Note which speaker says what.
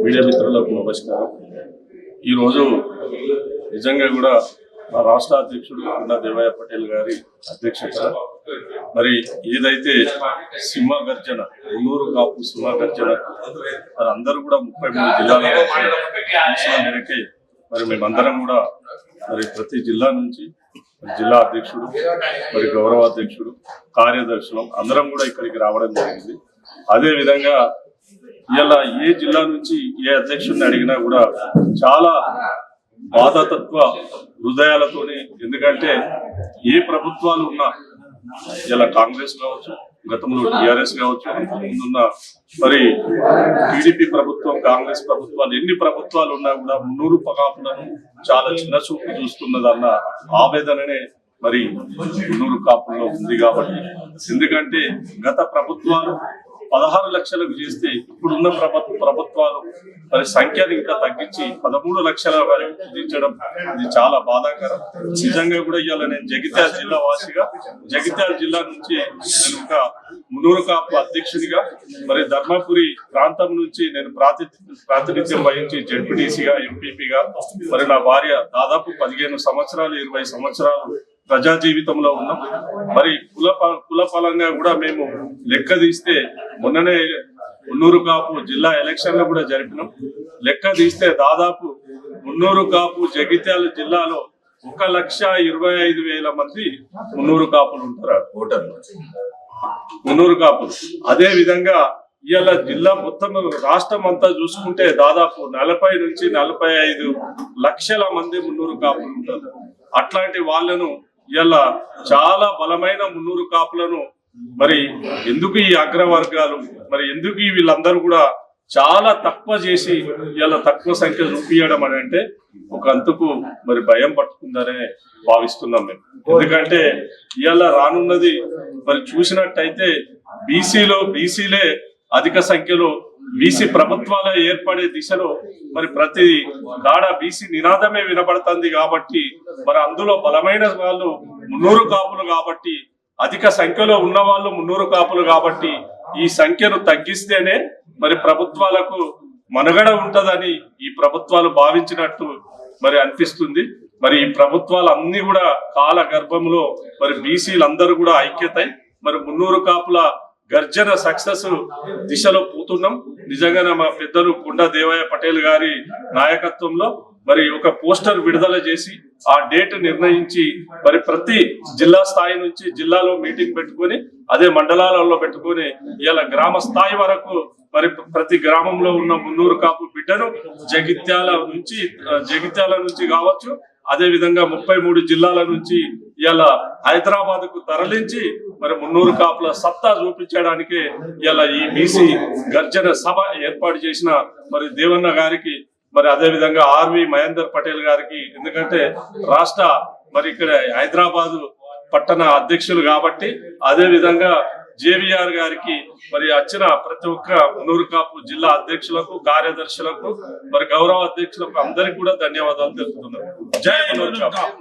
Speaker 1: Media మిత్రులకు నమస్కారం. ఈరోజు నిజంగా కూడా మా రాష్ట్ర అధ్యక్షుడు కొండా దేవయ్య పటేల్ గారి అధ్యక్షత మరి ఏదైతే సింహ గర్జన ఎన్నూరు కాపు సింహ గర్జన మరి అందరూ కూడా 33 జిల్లాల మేరకే మరి మేమందరం కూడా మరి ప్రతి జిల్లా నుంచి జిల్లా అధ్యక్షుడు మరి గౌరవ అధ్యక్షుడు కార్యదర్శులు అందరం కూడా ఇక్కడికి రావడం జరిగింది. అదే విధంగా ఇలా ఏ జిల్లా నుంచి ఏ అధ్యక్షుడిని అడిగినా కూడా చాలా బాధాతత్వ హృదయాలతోని, ఎందుకంటే ఏ ప్రభుత్వాలు ఉన్నా ఇలా కాంగ్రెస్ కావచ్చు, గతంలో టిఆర్ఎస్ కావచ్చు, ముందున్న మరి టీడీపీ ప్రభుత్వం, కాంగ్రెస్ ప్రభుత్వాలు ఎన్ని ప్రభుత్వాలు ఉన్నా కూడా మున్నూరు కాపులను చాలా చిన్న చూపు చూస్తున్నదన్న ఆవేదననే మరి మున్నూరు కాపుల్లో ఉంది. కాబట్టి ఎందుకంటే గత ప్రభుత్వాలు 16 లక్షలకు చేస్తే ఇప్పుడున్న ప్రభుత్వాలు మరి సంఖ్యను ఇంకా తగ్గించి 13 లక్షల వరకు కుదించడం ఇది చాలా బాధాకరం. నిజంగా కూడా ఇవాళ నేను జగిత్యాల జిల్లా వాసిగా, జగిత్యాల జిల్లా నుంచి నేను ఒక మున్నూరు కాపు అధ్యక్షుడిగా, మరి ధర్మపురి ప్రాంతం నుంచి నేను ప్రాతినిధ్యం వహించి జెడ్పీటీసీగా, ఎంపీపీగా, మరి నా భార్య దాదాపు 15 సంవత్సరాలు 20 సంవత్సరాలు ప్రజా జీవితంలో ఉన్నాం. మరి కుల పరంగా కూడా మేము లెక్క తీస్తే మొన్ననే మున్నూరు కాపు జిల్లా ఎలక్షన్లు కూడా జరిపినాం. లెక్క తీస్తే దాదాపు మున్నూరు కాపు జగిత్యాల జిల్లాలో 1,25,000 మంది మున్నూరు కాపులు ఉంటారు ఓటర్లు, మున్నూరు కాపులు. అదే విధంగా ఇవాళ జిల్లా మొత్తం రాష్ట్రం అంతా చూసుకుంటే దాదాపు 40 నుంచి 45 లక్షల మంది మున్నూరు కాపులు ఉంటారు. అట్లాంటి వాళ్ళను ఇవాళ చాలా బలమైన మున్నూరు కాపులను మరి ఎందుకు ఈ అగ్రవర్గాలు, మరి ఎందుకు వీళ్ళందరూ కూడా చాలా తక్కువ చేసి ఇవాళ తక్కువ సంఖ్య చూపించడం అని అంటే ఒక అంతుకు మరి భయం పట్టుకుందనే భావిస్తున్నాం మేము. ఎందుకంటే ఇవాళ రానున్నది మరి చూసినట్టయితే బీసీలే అధిక సంఖ్యలో బీసీ ప్రభుత్వాల ఏర్పడే దిశలో మరి ప్రతి కాడ బీసీ నినాదమే వినబడుతుంది. కాబట్టి మరి అందులో బలమైన వాళ్ళు మున్నూరు కాపులు, కాబట్టి అధిక సంఖ్యలో ఉన్న వాళ్ళు మున్నూరు కాపులు. కాబట్టి ఈ సంఖ్యను తగ్గిస్తేనే మరి ప్రభుత్వాలకు మనుగడ ఉంటదని ఈ ప్రభుత్వాలు భావించినట్టు మరి అనిపిస్తుంది. మరి ఈ ప్రభుత్వాలు అన్ని కూడా కాల గర్భంలో మరి బీసీలందరూ కూడా ఐక్యతై మరి మున్నూరు కాపుల గర్జన సక్సెస్ దిశలో పోతున్నాం. నిజంగా మా పెద్దలు కొండా దేవయ్య పటేల్ గారి నాయకత్వంలో మరి ఒక పోస్టర్ విడుదల చేసి ఆ డేట్ నిర్ణయించి మరి ప్రతి జిల్లా స్థాయి నుంచి జిల్లాలో మీటింగ్ పెట్టుకొని అదే మండలాలలో పెట్టుకొని ఇలా గ్రామ స్థాయి వరకు మరి ప్రతి గ్రామంలో ఉన్న మున్నూరు కాపు బిడ్డను జగిత్యాల నుంచి కావచ్చు, అదే విధంగా 33 జిల్లాల నుంచి ఇలా హైదరాబాద్ కు తరలించి మరి మున్నూరు కాపుల సత్తా చూపించడానికి ఇలా ఈ బీసీ గర్జన సభ ఏర్పాటు చేసిన మరి దేవన్న గారికి, మరి అదే విధంగా ఆర్వి మహేందర్ పటేల్ గారికి, ఎందుకంటే రాష్ట్ర మరి ఇక్కడ హైదరాబాద్ పట్టణ అధ్యక్షులు కాబట్టి, అదే విధంగా జేవిఆర్ గారికి, మరి వచ్చిన ప్రతి ఒక్క మున్నూరు కాపు జిల్లా అధ్యక్షులకు, కార్యదర్శులకు, మరి గౌరవ అధ్యక్షులకు అందరికి కూడా ధన్యవాదాలు తెలుపుతున్నాను. జై మున్నూరు కాపు.